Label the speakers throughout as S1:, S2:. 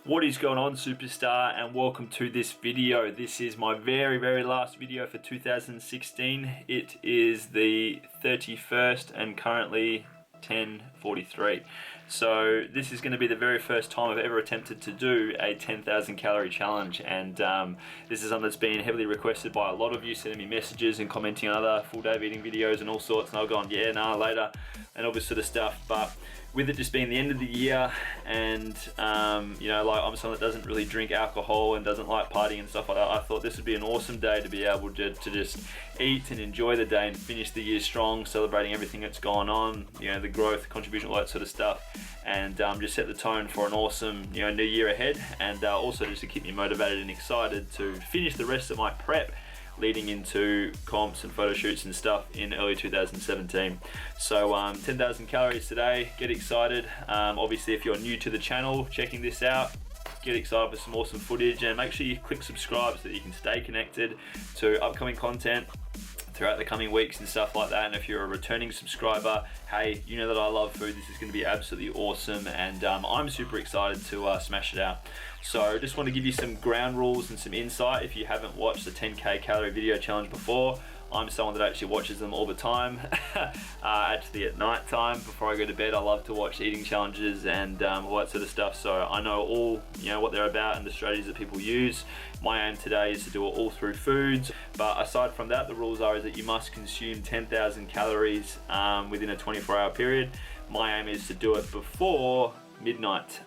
S1: What is going on, superstar, and welcome to this video. This is my very last video for 2016. It is the 31st and currently 10:43. So this is going to be the very first time I've ever attempted to do a 10,000 calorie challenge, and this is something that's been heavily requested by a lot of you, sending me messages and commenting on other full day of eating videos and all sorts, and I've gone yeah, nah, later, and all this sort of stuff. But with it just being the end of the year, and you know, like, I'm someone that doesn't really drink alcohol and doesn't like partying and stuff like that, I thought this would be an awesome day to be able to just eat and enjoy the day and finish the year strong, celebrating everything that's gone on, you know, the growth, contribution, all that sort of stuff, and just set the tone for an awesome, you know, new year ahead, and also just to keep me motivated and excited to finish the rest of my prep leading into comps and photo shoots and stuff in early 2017. So 10,000 calories today, get excited. Obviously, if you're new to the channel checking this out, get excited for some awesome footage, and make sure you click subscribe so that you can stay connected to upcoming content throughout the coming weeks and stuff like that. And if you're a returning subscriber, hey, you know that I love food. This is going to be absolutely awesome, and I'm super excited to smash it out. So just want to give you some ground rules and some insight. If you haven't watched the 10K calorie video challenge before, I'm someone that actually watches them all the time. Actually at night time before I go to bed, I love to watch eating challenges and all that sort of stuff. So I know all, you know, what they're about and the strategies that people use. My aim today is to do it all through foods. But aside from that, the rules are is that you must consume 10,000 calories within a 24-hour period. My aim is to do it before midnight.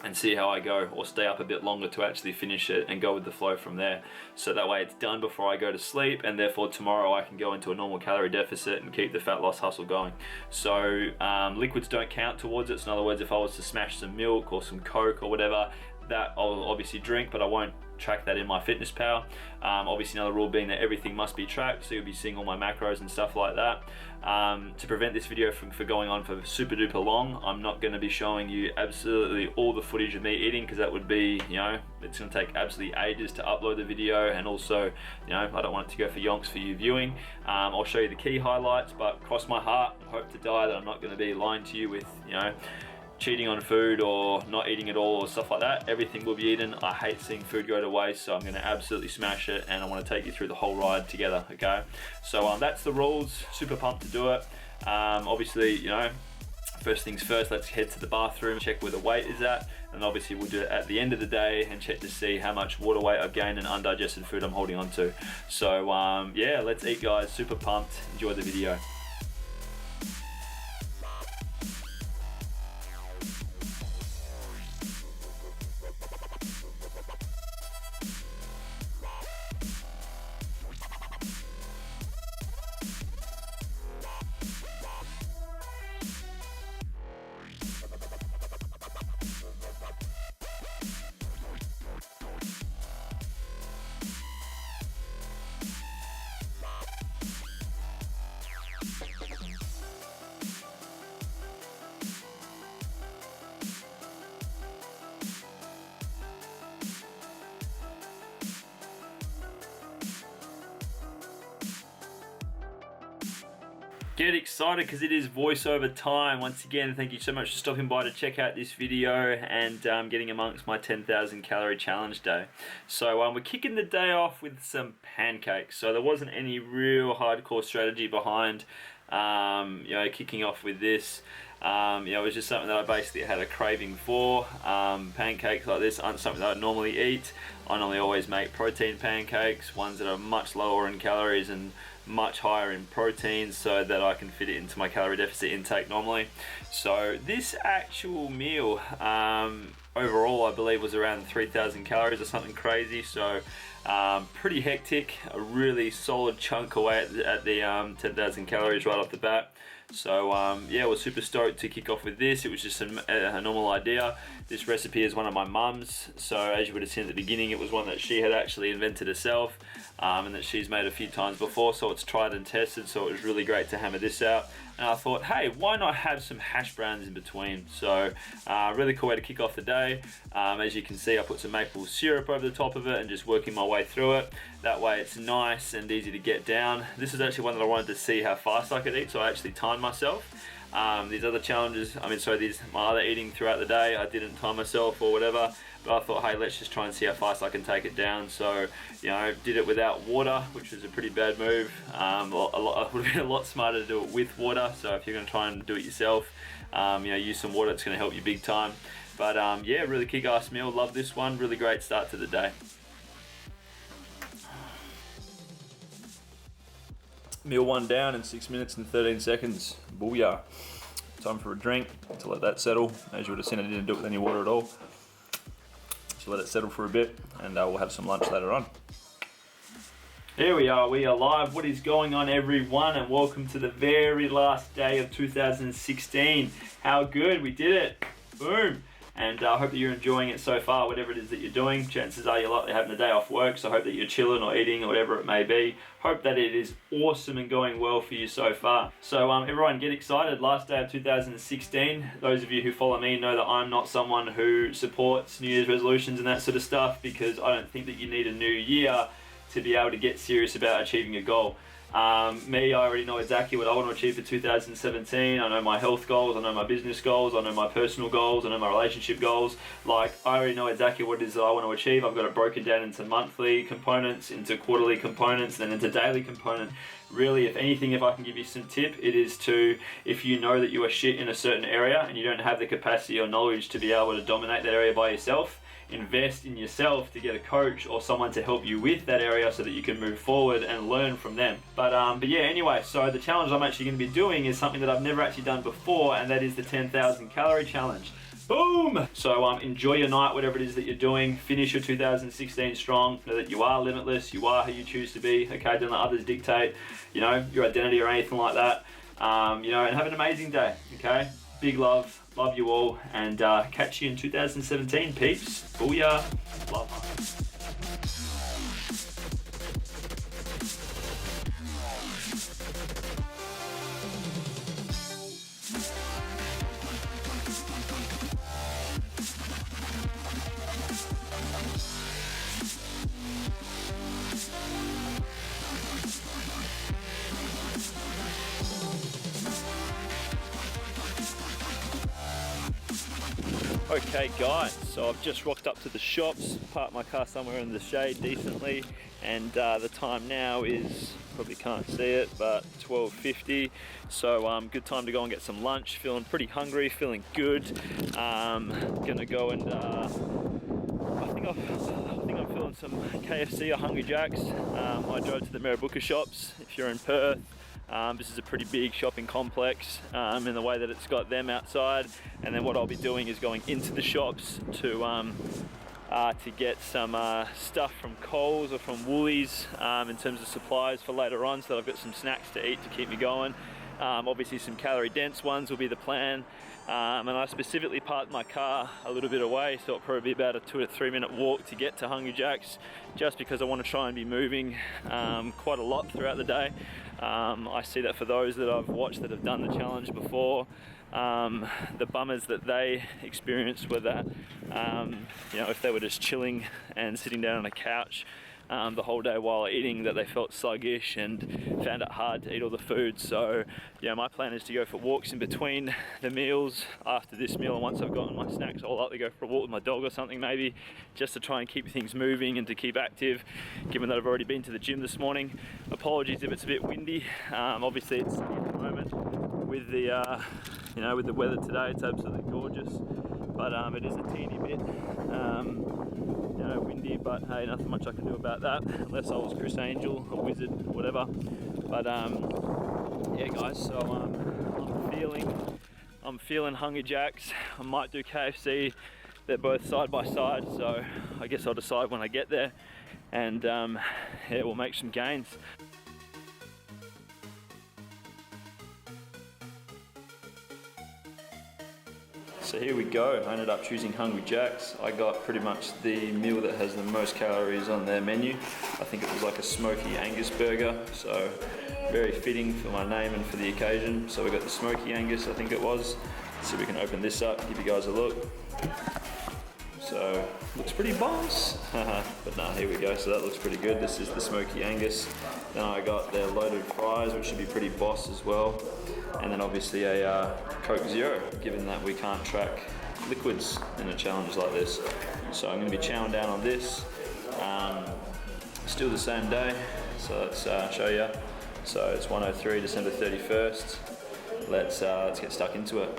S1: And see how I go, or stay up a bit longer to actually finish it and go with the flow from there. So that way it's done before I go to sleep, and therefore tomorrow I can go into a normal calorie deficit and keep the fat loss hustle going. So liquids don't count towards it. So in other words, if I was to smash some milk or some Coke or whatever, that I'll obviously drink, but I won't track that in MyFitnessPal. Obviously another rule being that everything must be tracked, so you'll be seeing all my macros and stuff like that. To prevent this video from going on for super duper long, I'm not going to be showing you absolutely all the footage of me eating, because that would be, you know, it's going to take absolutely ages to upload the video, and also, you know, I don't want it to go for yonks for you viewing. I'll show you the key highlights, but cross my heart, hope to die that I'm not going to be lying to you with, you know, cheating on food or not eating at all or stuff like that. Everything will be eaten. I hate seeing food go to waste, so I'm going to absolutely smash it, and I want to take you through the whole ride together, okay? So that's the rules. Super pumped to do it. Obviously, you know, first things first, let's head to the bathroom, check where the weight is at, and obviously we'll do it at the end of the day and check to see how much water weight I've gained and undigested food I'm holding on to. So yeah, let's eat, guys. Super pumped. Enjoy the video. Get excited because it is voiceover time. Once again, thank you so much for stopping by to check out this video and getting amongst my 10,000 calorie challenge day. So we're kicking the day off with some pancakes. So there wasn't any real hardcore strategy behind you know, kicking off with this. You know, it was just something that I basically had a craving for. Pancakes like this aren't something that I normally eat. I normally always make protein pancakes, ones that are much lower in calories and much higher in protein, so that I can fit it into my calorie deficit intake normally. So this actual meal overall, I believe, was around 3,000 calories or something crazy. So pretty hectic, a really solid chunk away at the 10,000 calories right off the bat. So yeah, we're super stoked to kick off with this. It was just a normal idea. This recipe is one of my mum's, so as you would have seen at the beginning, it was one that she had actually invented herself, and that she's made a few times before, so it's tried and tested, so it was really great to hammer this out. And I thought, hey, why not have some hash browns in between? So really cool way to kick off the day. As you can see, I put some maple syrup over the top of it and just working my way through it. That way it's nice and easy to get down. This is actually one that I wanted to see how fast I could eat, so I actually timed myself. These other challenges, my other eating throughout the day, I didn't time myself or whatever, but I thought, hey, let's just try and see how fast I can take it down. So, you know, did it without water, which was a pretty bad move. It would have been a lot smarter to do it with water. So if you're going to try and do it yourself, you know, use some water. It's going to help you big time. But yeah, really kick-ass meal. Love this one. Really great start to the day. Meal one down in 6 minutes and 13 seconds. Booyah. Time for a drink to let that settle. As you would have seen, I didn't do it with any water at all. So let it settle for a bit, and we'll have some lunch later on. Here we are live. What is going on, everyone? And welcome to the very last day of 2016. How good, we did it. Boom. And I hope that you're enjoying it so far, whatever it is that you're doing. Chances are you're likely having a day off work, so I hope that you're chilling or eating or whatever it may be. Hope that it is awesome and going well for you so far. So everyone get excited, last day of 2016. Those of you who follow me know that I'm not someone who supports New Year's resolutions and that sort of stuff, because I don't think that you need a new year to be able to get serious about achieving a goal. I already know exactly what I want to achieve for 2017. I know my health goals, I know my business goals, I know my personal goals, I know my relationship goals. Like, I already know exactly what it is that I want to achieve. I've got it broken down into monthly components, into quarterly components, then into daily component. Really, if anything, if I can give you some tip, it is to, if you know that you are shit in a certain area and you don't have the capacity or knowledge to be able to dominate that area by yourself, invest in yourself to get a coach or someone to help you with that area so that you can move forward and learn from them. But yeah, anyway, so the challenge I'm actually going to be doing is something that I've never actually done before, and that is the 10,000 calorie challenge. Boom! So enjoy your night, whatever it is that you're doing. Finish your 2016 strong. Know that you are limitless. You are who you choose to be. Okay, don't let others dictate, you know, your identity or anything like that. You know, and have an amazing day. Okay, big love. Love you all, and catch you in 2017, peeps. Booyah. Love. Okay guys, so I've just rocked up to the shops, parked my car somewhere in the shade decently, and the time now is, probably can't see it, but 12:50. So good time to go and get some lunch. Feeling pretty hungry, feeling good. Gonna go and I think I'm feeling some KFC or Hungry Jacks. I drove to the Mirrabooka shops. If you're in Perth, this is a pretty big shopping complex in the way that it's got them outside, and then what I'll be doing is going into the shops to get some stuff from Coles or from Woolies in terms of supplies for later on, so that I've got some snacks to eat to keep me going. Obviously some calorie dense ones will be the plan, and I specifically parked my car a little bit away, so it'll probably be about a 2 to 3 minute walk to get to Hungry Jack's, just because I want to try and be moving quite a lot throughout the day. I see that for those that I've watched that have done the challenge before, the bummers that they experienced were that, you know, if they were just chilling and sitting down on a couch the whole day while eating, that they felt sluggish and found it hard to eat all the food. So yeah, my plan is to go for walks in between the meals after this meal, and once I've gotten my snacks, I'll likely go for a walk with my dog or something maybe, just to try and keep things moving and to keep active, given that I've already been to the gym this morning. Apologies if it's a bit windy. Obviously it's at the moment with the you know, with the weather today, it's absolutely gorgeous, but it is a teeny bit you know, windy, but hey, nothing much I can do about that, unless I was Chris Angel, a wizard, whatever. But yeah guys, so I'm feeling Hungry Jacks. I might do KFC. They're both side by side, so I guess I'll decide when I get there, and yeah, we'll make some gains. So here we go, I ended up choosing Hungry Jacks. I got pretty much the meal that has the most calories on their menu. I think it was like a smoky Angus burger, so very fitting for my name and for the occasion. So we got the smoky Angus, I think it was. Let's see if we can open this up, give you guys a look. So, looks pretty boss. But nah, here we go, so that looks pretty good. This is the smoky Angus. Then I got their loaded fries, which should be pretty boss as well. and then obviously a Coke Zero, given that we can't track liquids in a challenge like this. So I'm going to be chowing down on this. Still the same day, so let's show you. So it's 1:03, December 31st. Let's get stuck into it.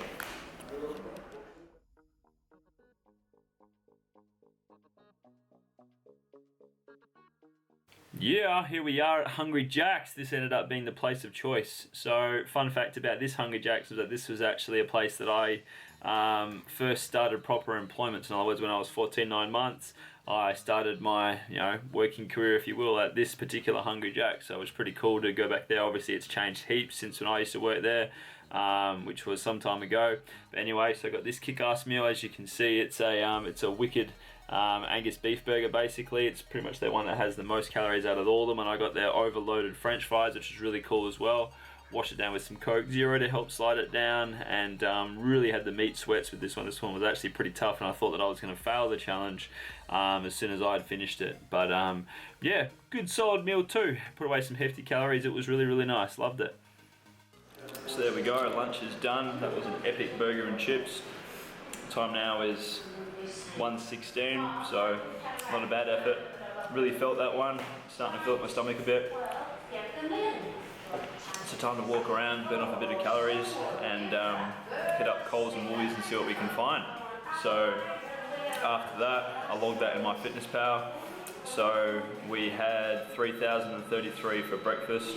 S1: Yeah, here we are at Hungry Jack's. This ended up being the place of choice. So, fun fact about this Hungry Jack's was that this was actually a place that I first started proper employment. In other words, when I was 14, 9 months, I started my, working career, if you will, at this particular Hungry Jack's. So it was pretty cool to go back there. Obviously, it's changed heaps since when I used to work there, which was some time ago. But anyway, so I got this kick-ass meal. As you can see, it's a wicked Angus beef burger. Basically, it's pretty much the one that has the most calories out of all of them, and I got their overloaded French fries, which is really cool as well. Washed it down with some Coke Zero to help slide it down, and really had the meat sweats with this one. This one was actually pretty tough, and I thought that I was going to fail the challenge as soon as I had finished it. But yeah, good solid meal too. Put away some hefty calories. It was really, really nice. Loved it. So there we go. Lunch is done. That was an epic burger and chips. Time now is 1:16, so not a bad effort. Really felt that one. Starting to fill up my stomach a bit. So time to walk around, burn off a bit of calories, and hit up Coles and Woolies and see what we can find. So after that, I logged that in MyFitnessPal. So we had 3,033 for breakfast.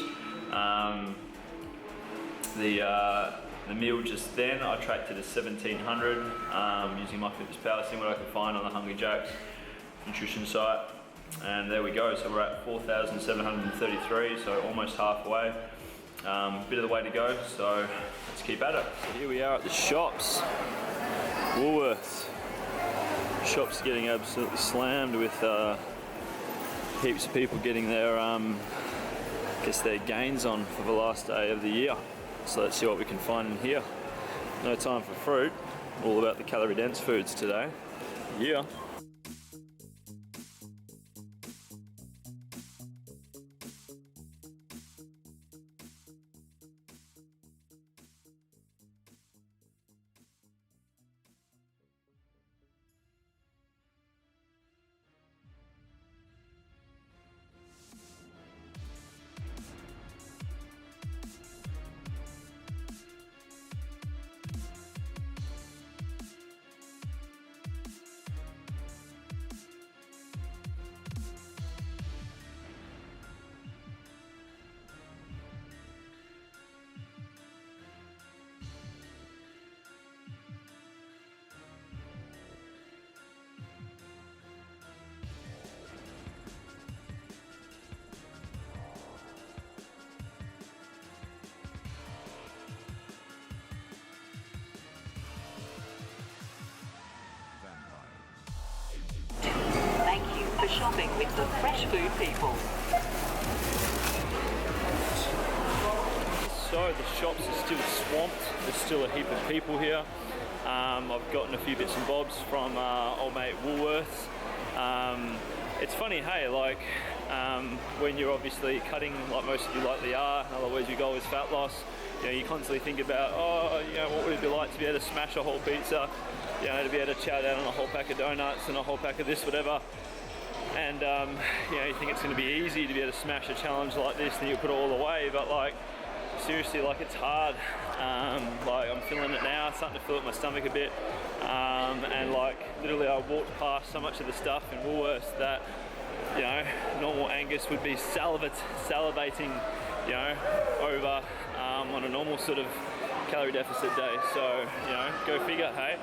S1: The meal just then, I tracked it as 1,700 using MyFitnessPal, seeing what I could find on the Hungry Jack's nutrition site. And there we go, so we're at 4,733, so almost halfway. Bit of the way to go, so let's keep at it. So here we are at the shops. Woolworths. Shops getting absolutely slammed with heaps of people getting their, their gains on for the last day of the year. So let's see what we can find in here. No time for fruit. All about the calorie dense foods today. Yeah.
S2: For shopping with the fresh food people.
S1: So the shops are still swamped. There's still a heap of people here. I've gotten a few bits and bobs from old mate Woolworths. It's funny, hey, like when you're obviously cutting, like most of you likely are, in other words, your goal is fat loss, you constantly think about, what would it be like to be able to smash a whole pizza, to be able to chow down on a whole pack of donuts and a whole pack of this, whatever. And you think it's going to be easy to be able to smash a challenge like this, then you put it all away, but like seriously, like it's hard. Like I'm feeling it now, starting to fill up my stomach a bit, and like literally I walked past so much of the stuff in Woolworths that normal Angus would be salivating over on a normal sort of calorie deficit day. So go figure, hey.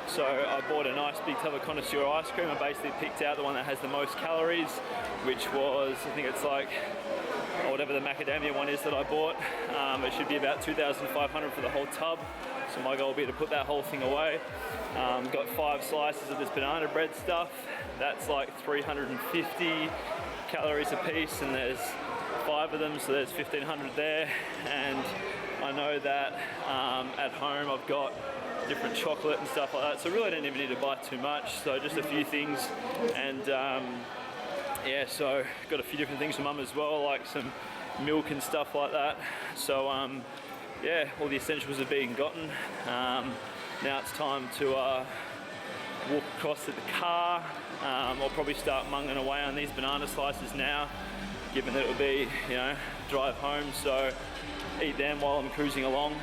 S1: So I bought a nice big tub of connoisseur ice cream. I basically picked out the one that has the most calories, which was, I think it's like, whatever the macadamia one is that I bought. It should be about 2,500 for the whole tub. So my goal will be to put that whole thing away. Got 5 slices of this banana bread stuff. That's like 350 calories a piece, and there's 5 of them, so there's 1,500 there. And I know that at home I've got different chocolate and stuff like that, so really I don't even need to buy too much, so just a few things. And yeah, so got a few different things for mum as well, like some milk and stuff like that. So yeah, all the essentials are being gotten. Now it's time to walk across to the car. I'll probably start munging away on these banana slices now, given that it'll be, you know, drive home, so eat them while I'm cruising along.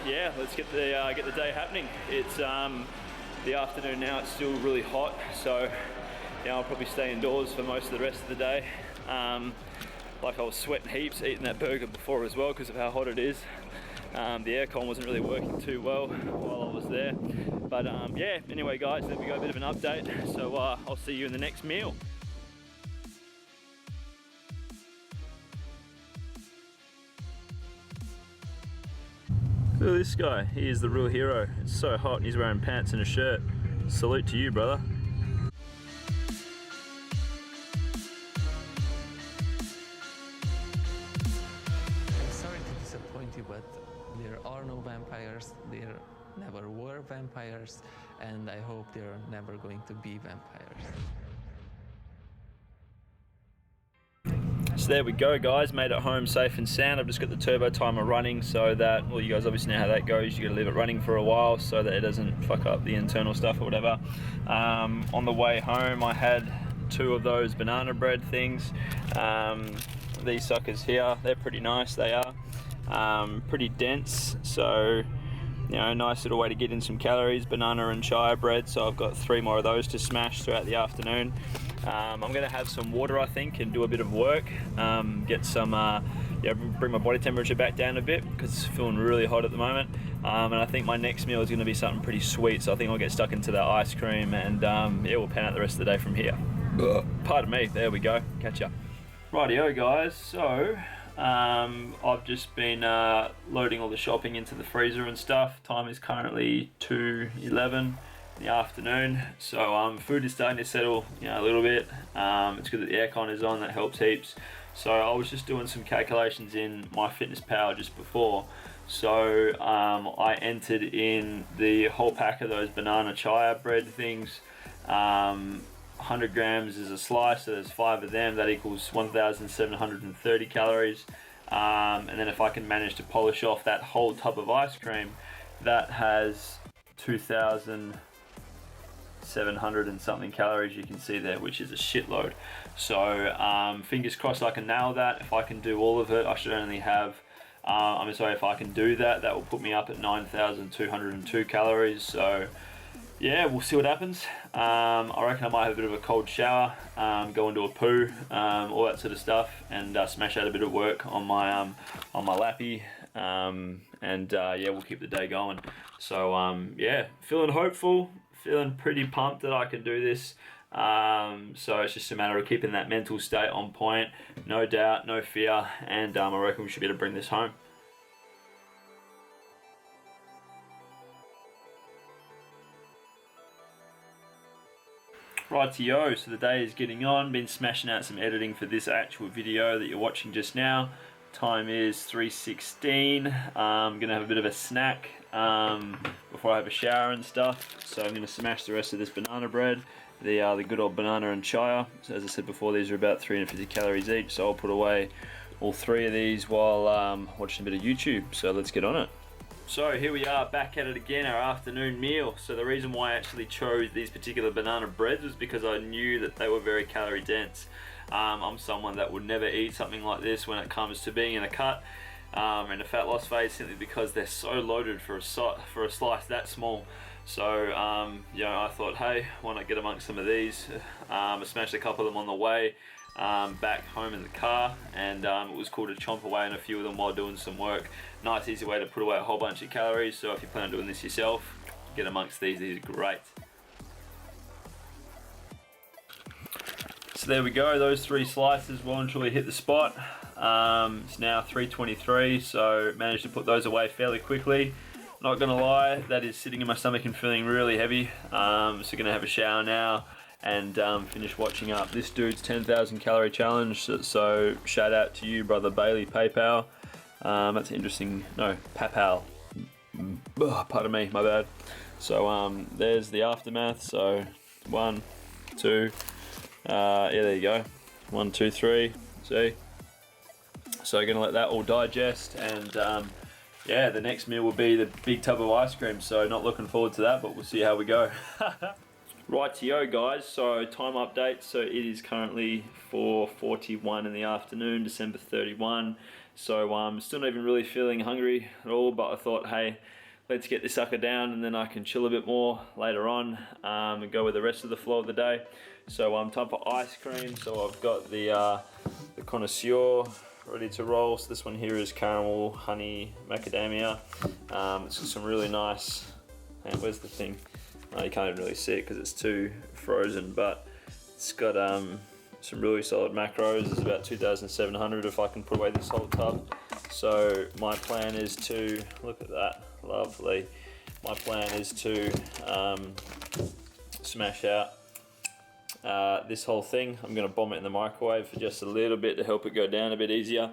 S1: Yeah, let's get the day happening. It's the afternoon now, it's still really hot, so yeah, I'll probably stay indoors for most of the rest of the day. Like I was sweating heaps eating that burger before as well because of how hot it is. The aircon wasn't really working too well while I was there. But yeah, anyway guys, there we go, a bit of an update. So I'll see you in the next meal. Look at this guy, he is the real hero. It's so hot and he's wearing pants and a shirt. Salute to you, brother.
S3: I'm sorry to disappoint you, but there are no vampires. There never were vampires, and I hope there are never going to be vampires.
S1: So there we go guys, made it home safe and sound. I've just got the turbo timer running so that, well, you guys obviously know how that goes. You gotta leave it running for a while so that it doesn't fuck up the internal stuff or whatever. On the way home I had 2 of those banana bread things. These suckers here, they're pretty nice, they are. Pretty dense, so you know, nice little way to get in some calories, banana and chia bread. So I've got 3 more of those to smash throughout the afternoon. I'm gonna have some water, I think, and do a bit of work. Get some, yeah, bring my body temperature back down a bit because it's feeling really hot at the moment. And I think my next meal is gonna be something pretty sweet. So I think I'll get stuck into that ice cream and yeah, we'll pan out the rest of the day from here. Pardon me, there we go, catch ya. Rightio guys, so I've just been loading all the shopping into the freezer and stuff. Time is currently 2:11 in the afternoon, so food is starting to settle, you know, a little bit. It's good that the aircon is on, that helps heaps. So I was just doing some calculations in MyFitnessPal just before. So I entered in the whole pack of those banana chia bread things. 100 grams is a slice, so there's 5 of them. That equals 1,730 calories. And then if I can manage to polish off that whole tub of ice cream, that has 2,700 and something calories, you can see there, which is a shitload. So fingers crossed I can nail that. If I can do all of it, I should only have, if I can do that, that will put me up at 9,202 calories. So yeah, we'll see what happens. I reckon I might have a bit of a cold shower, go into a poo, all that sort of stuff, and smash out a bit of work on my lappy, yeah, we'll keep the day going. So yeah, feeling hopeful, feeling pretty pumped that I can do this. So it's just a matter of keeping that mental state on point, no doubt, no fear, and I reckon we should be able to bring this home. Rightio, so the day is getting on, been smashing out some editing for this actual video that you're watching just now. Time is 3:16. I'm gonna have a bit of a snack before I have a shower and stuff. So I'm gonna smash the rest of this banana bread, the good old banana and chia. So as I said before, these are about 350 calories each, so I'll put away all 3 of these while watching a bit of YouTube. So let's get on it. So here we are back at it again, our afternoon meal. So the reason why I actually chose these particular banana breads was because I knew that they were very calorie dense. I'm someone that would never eat something like this when it comes to being in a cut and a fat loss phase, simply because they're so loaded for a slice that small. So you know, I thought, hey, why not get amongst some of these? I smashed a couple of them on the way back home in the car, and it was cool to chomp away on a few of them while doing some work. Nice easy way to put away a whole bunch of calories. So if you plan on doing this yourself, get amongst these are great. So there we go, those 3 slices well and truly hit the spot. It's now 3:23, so managed to put those away fairly quickly. Not gonna lie, that is sitting in my stomach and feeling really heavy. So gonna have a shower now and finish watching up this dude's 10,000 calorie challenge. So shout out to you, brother Bailey PayPal. That's interesting. No, PayPal. Pardon me, my bad. So there's the aftermath. So 1, 2. Yeah, there you go. 1, 2, 3. See. So gonna let that all digest, and yeah, the next meal will be the big tub of ice cream. So not looking forward to that, but we'll see how we go. Rightio guys, so time update. So it is currently 4:41 in the afternoon, December 31. So I'm still not even really feeling hungry at all, but I thought, hey, let's get this sucker down and then I can chill a bit more later on and go with the rest of the flow of the day. So time for ice cream. So I've got the connoisseur ready to roll. So this one here is caramel, honey, macadamia. It's got some really nice, and where's the thing? You can't even really see it because it's too frozen, but it's got some really solid macros. It's about 2,700 if I can put away this whole tub. So my plan is to, look at that, lovely. My plan is to smash out this whole thing. I'm going to bomb it in the microwave for just a little bit to help it go down a bit easier,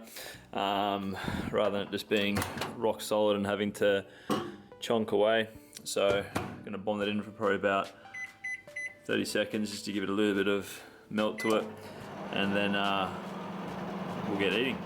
S1: rather than it just being rock solid and having to chonk away. So I'm going to bomb that in for probably about 30 seconds just to give it a little bit of melt to it, and then we'll get eating.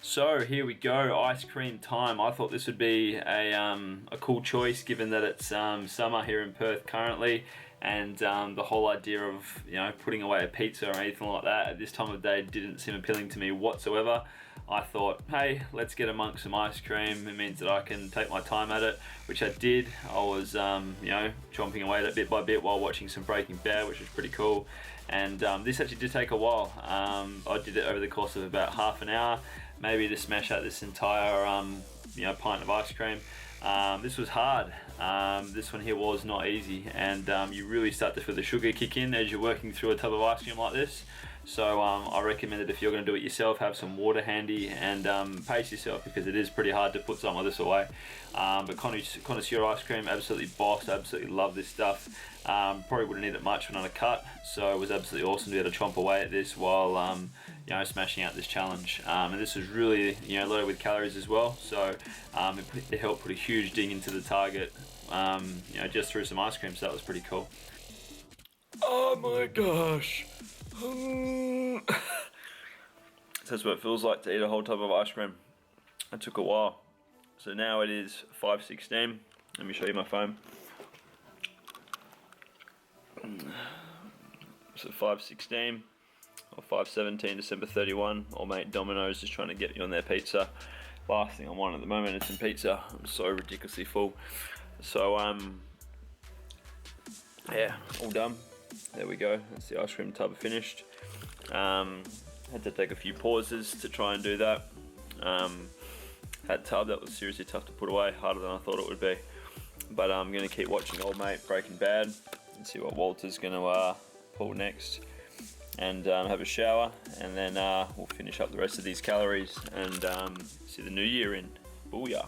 S1: So here we go, ice cream time. I thought this would be a cool choice given that it's summer here in Perth currently, and the whole idea of, you know, putting away a pizza or anything like that at this time of day didn't seem appealing to me whatsoever. I thought, hey, let's get amongst some ice cream. It means that I can take my time at it, which I did. I was, you know, chomping away at it bit by bit while watching some Breaking Bad, which was pretty cool. And this actually did take a while. I did it over the course of about half an hour, maybe to smash out this entire, you know, pint of ice cream. This was hard. This one here was not easy, and you really start to feel the sugar kick in as you're working through a tub of ice cream like this. So I recommend that if you're going to do it yourself, have some water handy and pace yourself, because it is pretty hard to put some of this away. But connoisseur ice cream, absolutely boss, absolutely love this stuff. Probably wouldn't eat it much when on a cut, so it was absolutely awesome to be able to chomp away at this while you know, smashing out this challenge. And this was really, you know, loaded with calories as well, so it helped put a huge ding into the target, you know, just through some ice cream. So that was pretty cool. Oh my gosh. That's what it feels like to eat a whole tub of ice cream. It took a while. So now it is 5:16. Let me show you my phone. So 5:16 or 5:17, December 31. Old mate Domino's just trying to get me on their pizza. Last thing I want at the moment is some pizza. I'm so ridiculously full. So yeah, all done. There we go, that's the ice cream tub finished. Had to take a few pauses to try and do that. That tub, that was seriously tough to put away, harder than I thought it would be. But I'm going to keep watching old mate Breaking Bad and see what Walter's going to pull next, and have a shower, and then we'll finish up the rest of these calories and see the new year in. Booyah.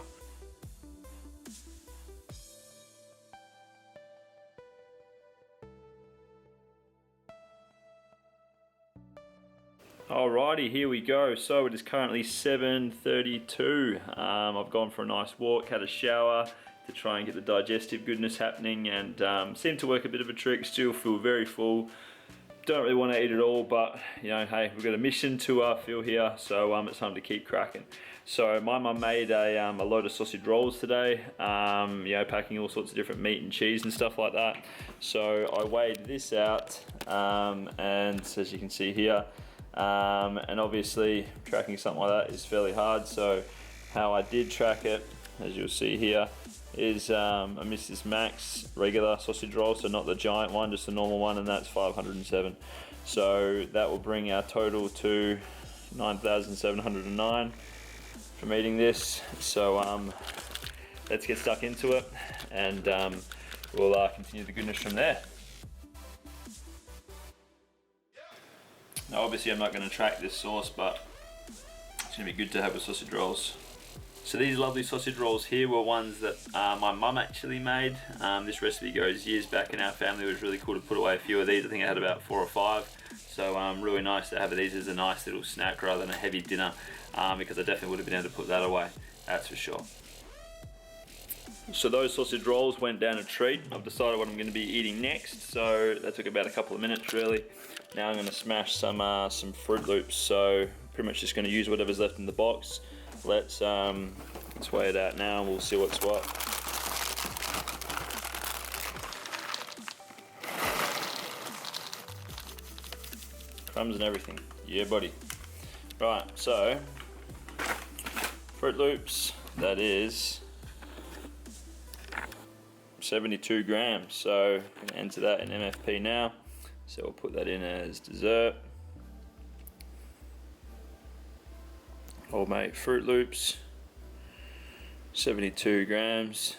S1: Alrighty, here we go. So it is currently 7:32. I've gone for a nice walk, had a shower to try and get the digestive goodness happening, and seemed to work a bit of a trick. Still feel very full. Don't really want to eat it all, but you know, hey, we've got a mission to fill here, so it's time to keep cracking. So my mum made a load of sausage rolls today, you know, packing all sorts of different meat and cheese and stuff like that. So I weighed this out, and as you can see here, and obviously tracking something like that is fairly hard. So how I did track it, as you'll see here, is a Mrs. Max regular sausage roll, so not the giant one, just the normal one, and that's 507. So that will bring our total to 9,709 from eating this. So let's get stuck into it, and we'll continue the goodness from there. Now obviously I'm not going to track this sauce, but it's going to be good to have with sausage rolls. So these lovely sausage rolls here were ones that my mum actually made. This recipe goes years back in our family. It was really cool to put away a few of these. I think I had about 4 or 5. So really nice to have these as a nice little snack rather than a heavy dinner, because I definitely would have been able to put that away, that's for sure. So those sausage rolls went down a treat. I've decided what I'm going to be eating next, so that took about a couple of minutes really. Now I'm going to smash some Fruit Loops. So pretty much just going to use whatever's left in the box. Let's weigh it out now and we'll see what's what. Crumbs and everything. Yeah, buddy. Right, so Fruit Loops, that is 72 grams. So I'm going to enter that in MFP now. So we'll put that in as dessert. Old mate Fruit Loops, 72 grams.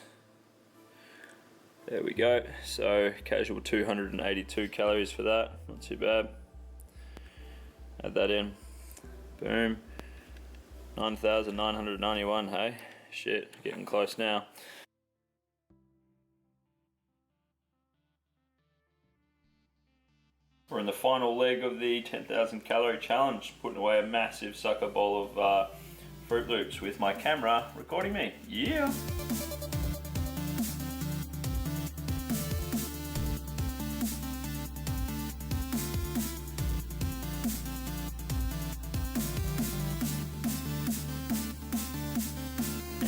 S1: There we go. So casual 282 calories for that. Not too bad. Add that in. Boom. 9,991, hey? Shit, getting close now. We're in the final leg of the 10,000 calorie challenge, putting away a massive sucker bowl of Fruit Loops with my camera recording me. Yeah!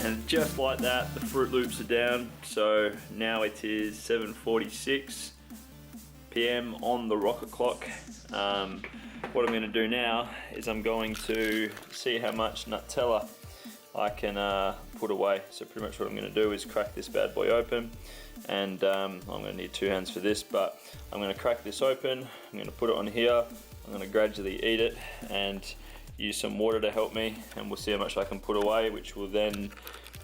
S1: And just like that, the Fruit Loops are down. So now it is 7:46 PM on the rocket clock. What I'm going to do now is I'm going to see how much Nutella I can put away. So pretty much what I'm going to do is crack this bad boy open, and I'm going to need 2 hands for this, but I'm going to crack this open, I'm going to put it on here, I'm going to gradually eat it and use some water to help me, and we'll see how much I can put away, which will then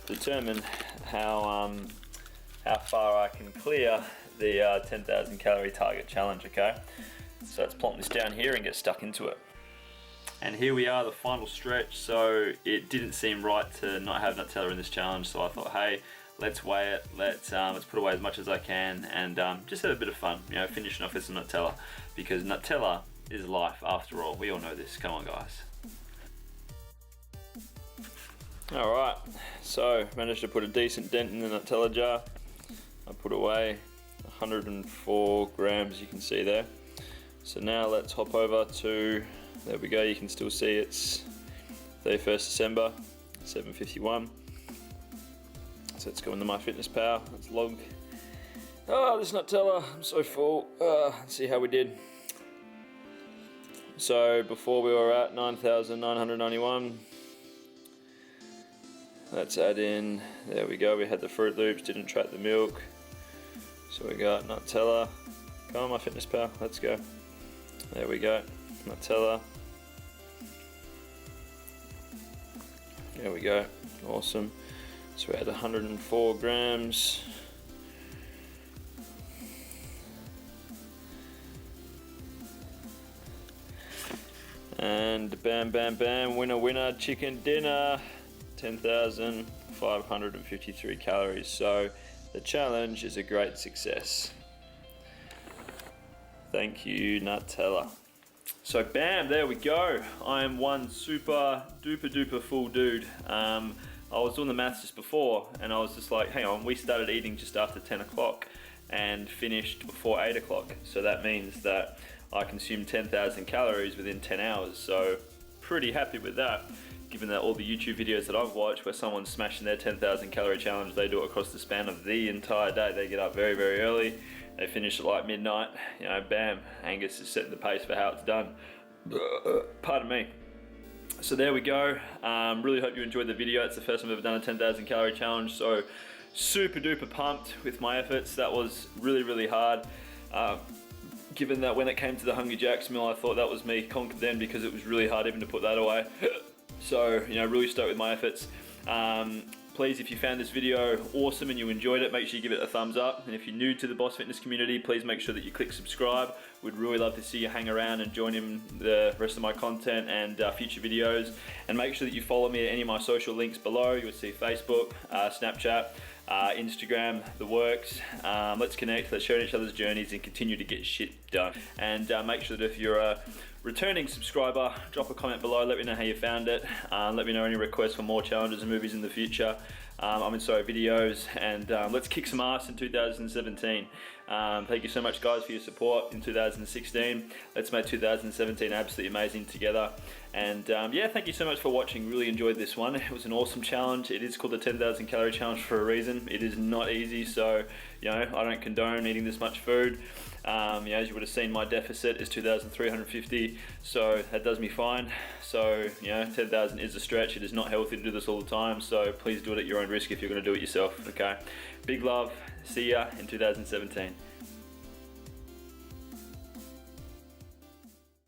S1: determine how far I can clear the 10,000 calorie target challenge, okay? So let's plonk this down here and get stuck into it. And here we are, the final stretch. So it didn't seem right to not have Nutella in this challenge, so I thought, hey, let's weigh it, let's put away as much as I can, and just have a bit of fun, you know, finishing off with some Nutella, because Nutella is life after all. We all know this. Come on, guys. All right, so managed to put a decent dent in the Nutella jar. I put away 104 grams, you can see there. So now let's hop over to, there we go, you can still see it's 31st December, 7:51. So let's go into MyFitnessPal, let's log. Oh, this Nutella, I'm so full. Let's see how we did. So before we were at 9,991. Let's add in, there we go, we had the Fruit Loops, didn't track the milk. So we got Nutella. Come on, MyFitnessPal, let's go. There we go, Nutella. There we go, awesome. So we had 104 grams. And bam, bam, bam, winner, winner, chicken dinner. 10,553 calories. So the challenge is a great success. Thank you, Nutella. So bam, there we go. I am one super duper duper full dude. I was doing the maths just before and I was just like, hang on, we started eating just after 10 o'clock and finished before 8 o'clock. So that means that I consumed 10,000 calories within 10 hours. So pretty happy with that, given that all the YouTube videos that I've watched where someone's smashing their 10,000 calorie challenge, they do it across the span of the entire day. They get up very, very early. They finish at like midnight. You know, bam, Angus is setting the pace for how it's done. Pardon me. So there we go. Really hope you enjoyed the video. It's the first time I've ever done a 10,000 calorie challenge. So super duper pumped with my efforts. That was really, really hard. Given that when it came to the Hungry Jack's meal, I thought that was me conquered then, because it was really hard even to put that away. So, you know, really stoked with my efforts. Please, if you found this video awesome and you enjoyed it, make sure you give it a thumbs up. And if you're new to the Boss Fitness community, please make sure that you click subscribe. We'd really love to see you hang around and join in the rest of my content and future videos. And make sure that you follow me at any of my social links below. You'll see Facebook, Snapchat, Instagram, the works. Let's connect, let's share each other's journeys and continue to get shit done. And make sure that if you're a returning subscriber, drop a comment below, let me know how you found it. Let me know any requests for more challenges and movies in the future. I'm in videos, and let's kick some ass in 2017. Thank you so much, guys, for your support in 2016. Let's make 2017 absolutely amazing together. And yeah, thank you so much for watching. Really enjoyed this one. It was an awesome challenge. It is called the 10,000 calorie challenge for a reason. It is not easy, so you know, I don't condone eating this much food. As you would have seen, my deficit is 2,350, so that does me fine. So 10,000 is a stretch. It is not healthy to do this all the time, so please do it at your own risk if you're going to do it yourself. Okay, big love. See ya in 2017.